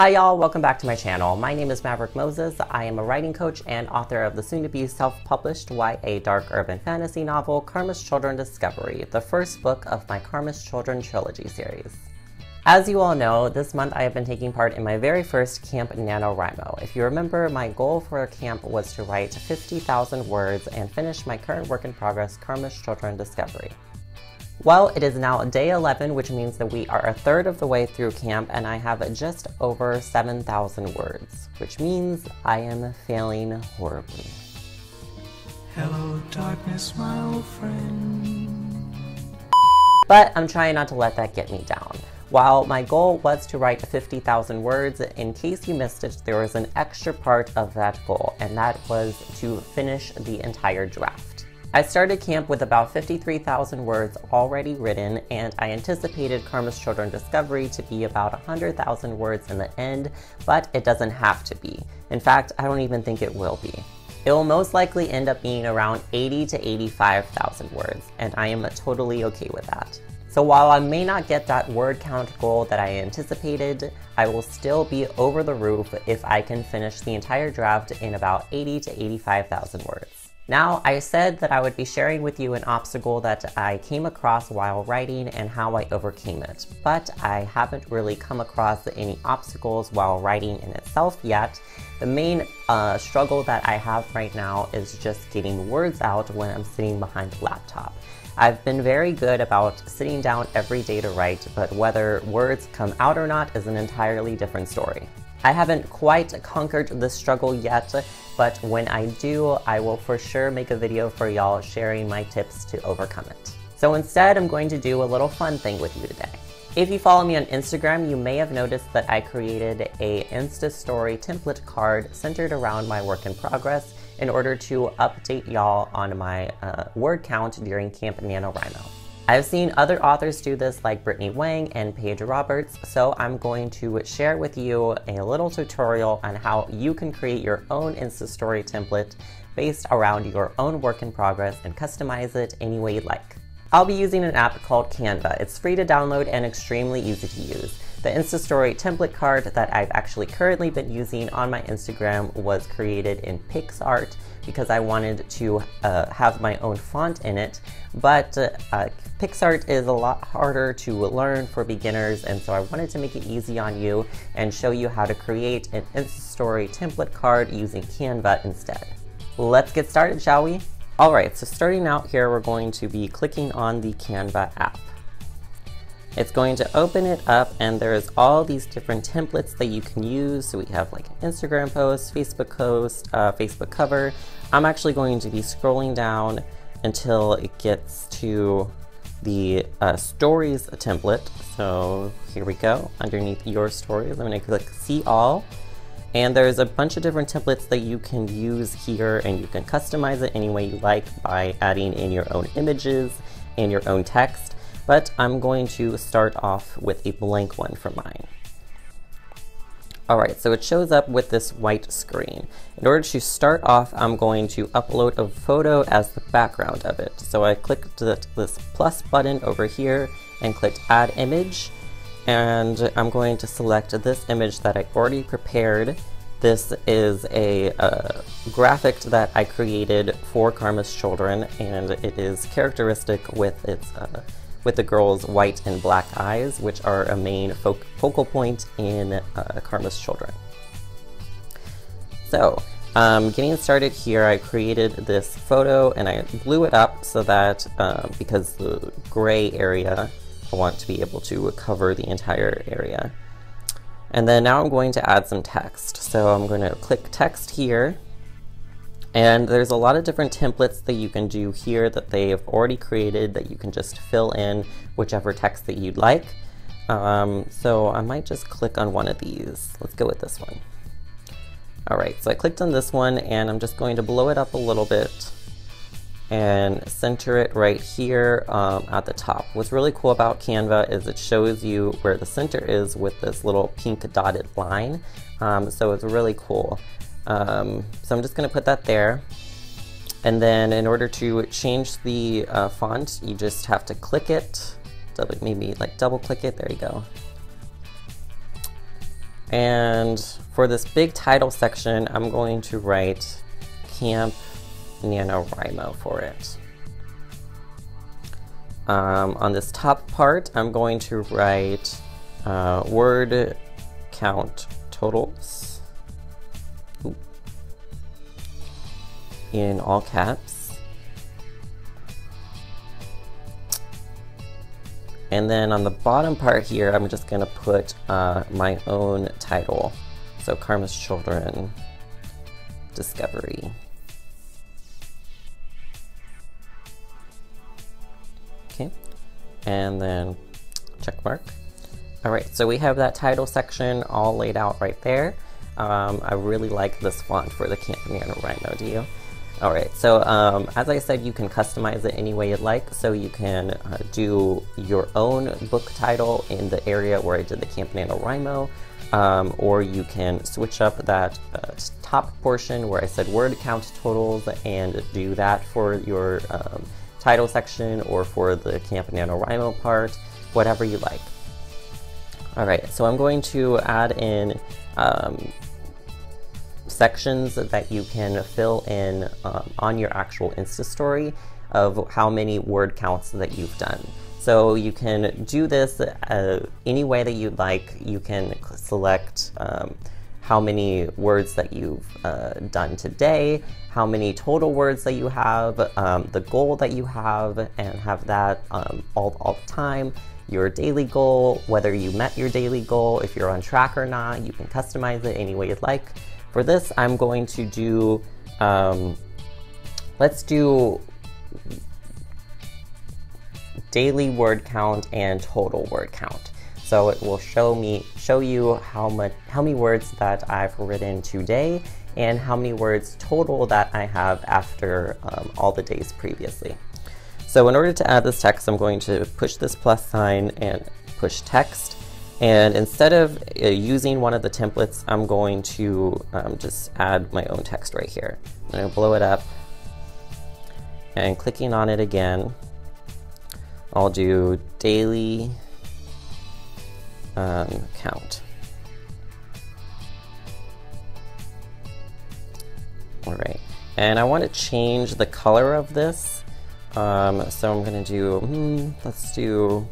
Hi y'all, welcome back to my channel. My name is Maverick Moses. I am a writing coach and author of the soon-to-be self-published YA dark urban fantasy novel, Karma's Children Discovery, the first book of my Karma's Children Trilogy series. As you all know, this month I have been taking part in my very first Camp NaNoWriMo. If you remember, my goal for camp was to write 50,000 words and finish my current work in progress, Karma's Children Discovery. Well, it is now day 11, which means that we are a third of the way through camp, and I have just over 7,000 words, which means I am failing horribly. Hello, darkness, my old friend. But I'm trying not to let that get me down. While my goal was to write 50,000 words, in case you missed it, there was an extra part of that goal, and that was to finish the entire draft. I started camp with about 53,000 words already written, and I anticipated Karma's Children Discovery to be about 100,000 words in the end, but it doesn't have to be. In fact, I don't even think it will be. It will most likely end up being around 80 to 85,000 words, and I am totally okay with that. So while I may not get that word count goal that I anticipated, I will still be over the roof if I can finish the entire draft in about 80 to 85,000 words. Now, I said that I would be sharing with you an obstacle that I came across while writing and how I overcame it, but I haven't really come across any obstacles while writing in itself yet. The main struggle that I have right now is just getting words out when I'm sitting behind the laptop. I've been very good about sitting down every day to write, but whether words come out or not is an entirely different story. I haven't quite conquered this struggle yet, but when I do, I will for sure make a video for y'all sharing my tips to overcome it. So instead, I'm going to do a little fun thing with you today. If you follow me on Instagram, you may have noticed that I created a InstaStory template card centered around my work in progress in order to update y'all on my word count during Camp NaNoWriMo. I've seen other authors do this like Brittany Wang and Paige Roberts, so I'm going to share with you a little tutorial on how you can create your own InstaStory template based around your own work in progress and customize it any way you'd like. I'll be using an app called Canva. It's free to download and extremely easy to use. The InstaStory template card that I've actually currently been using on my Instagram was created in PixArt because I wanted to have my own font in it, but PixArt is a lot harder to learn for beginners, and so I wanted to make it easy on you and show you how to create an InstaStory template card using Canva instead. Let's get started, shall we? Alright, so starting out here, we're going to be clicking on the Canva app. It's going to open it up, and there's all these different templates that you can use. So we have like an Instagram post, Facebook post, Facebook cover. I'm actually going to be scrolling down until it gets to the stories template. So here we go. Underneath your stories, I'm going to click see all. And there's a bunch of different templates that you can use here, and you can customize it any way you like by adding in your own images and your own text. But I'm going to start off with a blank one for mine. Alright, so it shows up with this white screen. In order to start off, I'm going to upload a photo as the background of it. So I clicked this plus button over here and clicked add image. And I'm going to select this image that I already prepared. This is a graphic that I created for Karma's Children, and it is characteristic with its with the girl's white and black eyes, which are a main focal point in Karma's Children. So, getting started here, I created this photo and I blew it up so that, because the gray area, I want to be able to cover the entire area. And then now I'm going to add some text. So I'm going to click text here. And there's a lot of different templates that you can do here that they have already created that you can just fill in whichever text that you'd like. So I might just click on one of these. Let's go with this one. Alright, so I clicked on this one and I'm just going to blow it up a little bit and center it right here at the top. What's really cool about Canva is it shows you where the center is with this little pink dotted line. So it's really cool. So I'm just going to put that there, and then in order to change the font, you just have to click it, maybe like double click it, there you go. And for this big title section, I'm going to write Camp NaNoWriMo for it. On this top part, I'm going to write word count totals in all caps. And then on the bottom part here, I'm just gonna put my own title. So Karma's Children Discovery. Okay, and then check mark. All right, so we have that title section all laid out right there. I really like this font for the Camp NaNoWriMo, do you? All right, so as I said, you can customize it any way you'd like. So you can do your own book title in the area where I did the Camp NaNoWriMo, or you can switch up that top portion where I said word count totals and do that for your title section or for the Camp NaNoWriMo part, whatever you like. All right, so I'm going to add in sections that you can fill in on your actual InstaStory of how many word counts that you've done. So you can do this any way that you'd like. You can select how many words that you've done today, how many total words that you have, the goal that you have, and have that all the time. Your daily goal, whether you met your daily goal, if you're on track or not, you can customize it any way you'd like. For this, I'm going to do, let's do daily word count and total word count. So it will show you how many words that I've written today and how many words total that I have after all the days previously. So in order to add this text, I'm going to push this plus sign and push text. And instead of using one of the templates, I'm going to just add my own text right here. I'm going to blow it up, and clicking on it again, I'll do daily count. All right, and I want to change the color of this. So I'm going to do, let's do,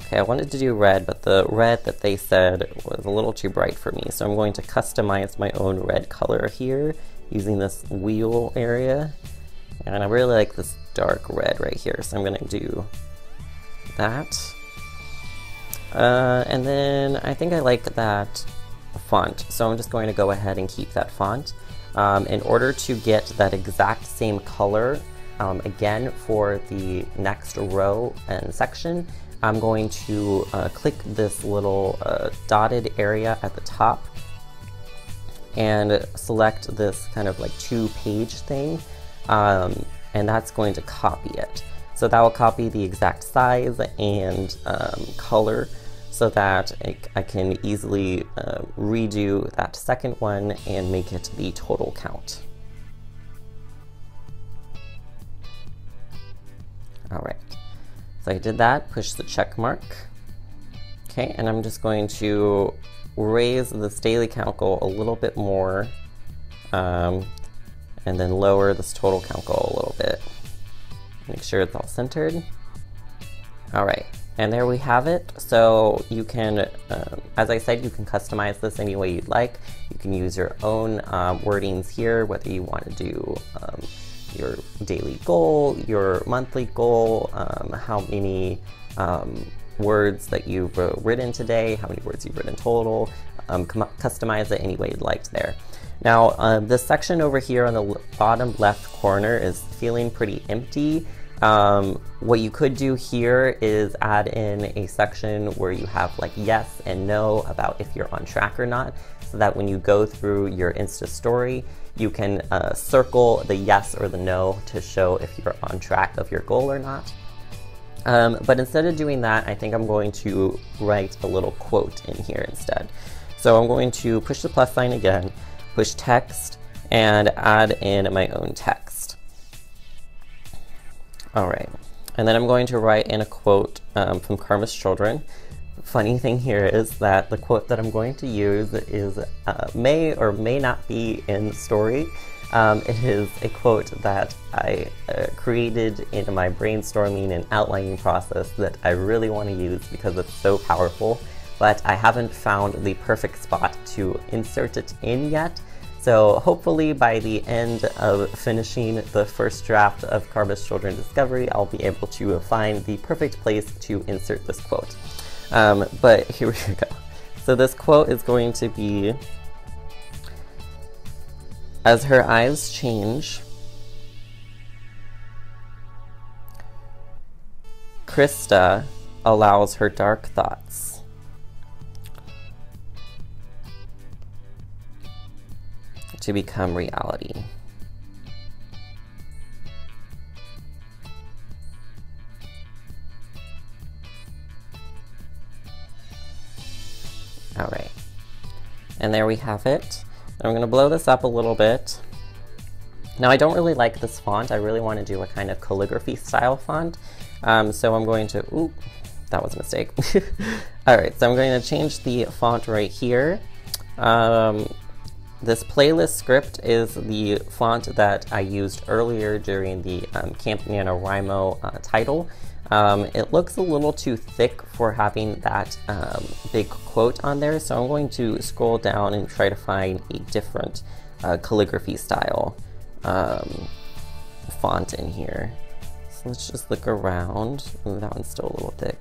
okay, I wanted to do red, but the red that they said was a little too bright for me. So I'm going to customize my own red color here using this wheel area. And I really like this dark red right here, so I'm going to do that. And then I think I like that font, so I'm just going to go ahead and keep that font. In order to get that exact same color, again, for the next row and section, I'm going to click this little dotted area at the top and select this kind of like 2-page thing, and that's going to copy it. So that will copy the exact size and color so that I can easily redo that second one and make it the total count. All right, so I did that, push the check mark. Okay, and I'm just going to raise this daily count goal a little bit more, and then lower this total count goal a little bit. Make sure it's all centered. All right, and there we have it. So you can, as I said, you can customize this any way you'd like. You can use your own wordings here, whether you want to do your daily goal, your monthly goal, how many words that you've written today, how many words you've written total, customize it any way you'd like there. Now, this section over here on the bottom left corner is feeling pretty empty. What you could do here is add in a section where you have like yes and no about if you're on track or not, so that when you go through your InstaStory, you can circle the yes or the no to show if you're on track of your goal or not. But instead of doing that, I think I'm going to write a little quote in here instead. So I'm going to push the plus sign again, push text, and add in my own text. All right, and then I'm going to write in a quote from Karma's Children. funny thing here is that the quote that I'm going to use is may or may not be in story. It is a quote that I created in my brainstorming and outlining process that I really want to use because it's so powerful, but I haven't found the perfect spot to insert it in yet. So hopefully by the end of finishing the first draft of Karma's Children Discovery, I'll be able to find the perfect place to insert this quote. But here we go. So this quote is going to be, as her eyes change, Krista allows her dark thoughts to become reality. All right, and there we have it. I'm gonna blow this up a little bit. Now I don't really like this font. I really want to do a kind of calligraphy style font. So I'm going to, ooh, that was a mistake. All right, so I'm going to change the font right here. This playlist script is the font that I used earlier during the Camp NaNoWriMo title. It looks a little too thick for having that big quote on there, so I'm going to scroll down and try to find a different calligraphy style font in here. So let's just look around. Ooh, that one's still a little thick.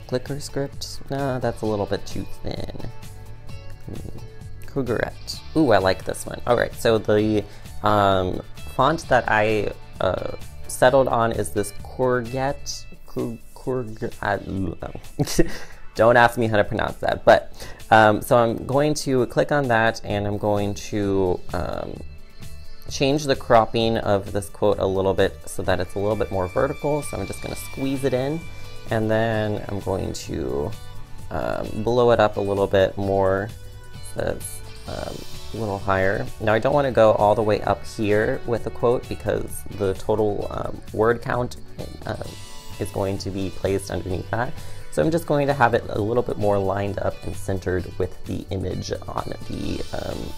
Clicker script? No, that's a little bit too thin. Cougarette. Ooh, I like this one. All right, so the font that I settled on is this Courgette. Don't ask me how to pronounce that. But so I'm going to click on that, and I'm going to change the cropping of this quote a little bit so that it's a little bit more vertical. So I'm just going to squeeze it in. And then I'm going to blow it up a little bit more so it's a little higher. Now I don't want to go all the way up here with the quote because the total word count is going to be placed underneath that. So I'm just going to have it a little bit more lined up and centered with the image on the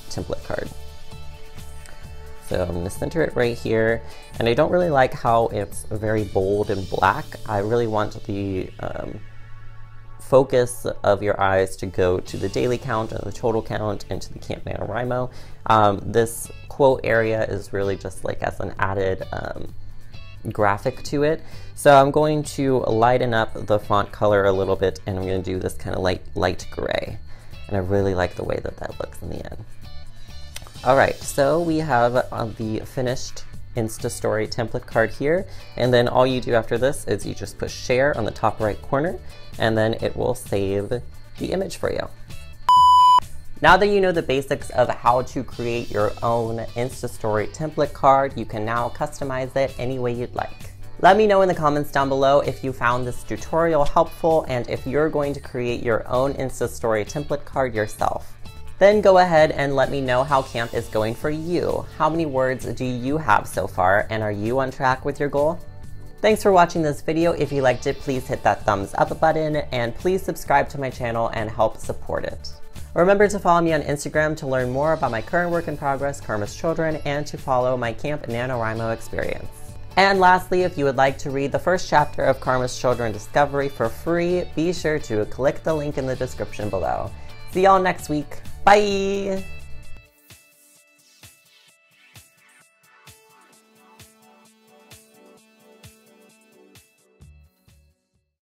template card. So I'm going to center it right here, and I don't really like how it's very bold and black. I really want the focus of your eyes to go to the daily count and the total count and to the Camp NaNoWriMo. This quote area is really just like as an added graphic to it. So I'm going to lighten up the font color a little bit, and I'm going to do this kind of light gray. And I really like the way that that looks in the end. Alright, so we have the finished InstaStory template card here, and then all you do after this is you just push share on the top right corner, and then it will save the image for you. Now that you know the basics of how to create your own InstaStory template card, you can now customize it any way you'd like. Let me know in the comments down below if you found this tutorial helpful and if you're going to create your own InstaStory template card yourself. Then go ahead and let me know how camp is going for you. How many words do you have so far, and are you on track with your goal? Thanks for watching this video. If you liked it, please hit that thumbs up button, and please subscribe to my channel and help support it. Remember to follow me on Instagram to learn more about my current work in progress, Karma's Children, and to follow my Camp NaNoWriMo experience. And lastly, if you would like to read the first chapter of Karma's Children Discovery for free, be sure to click the link in the description below. See y'all next week. Bye!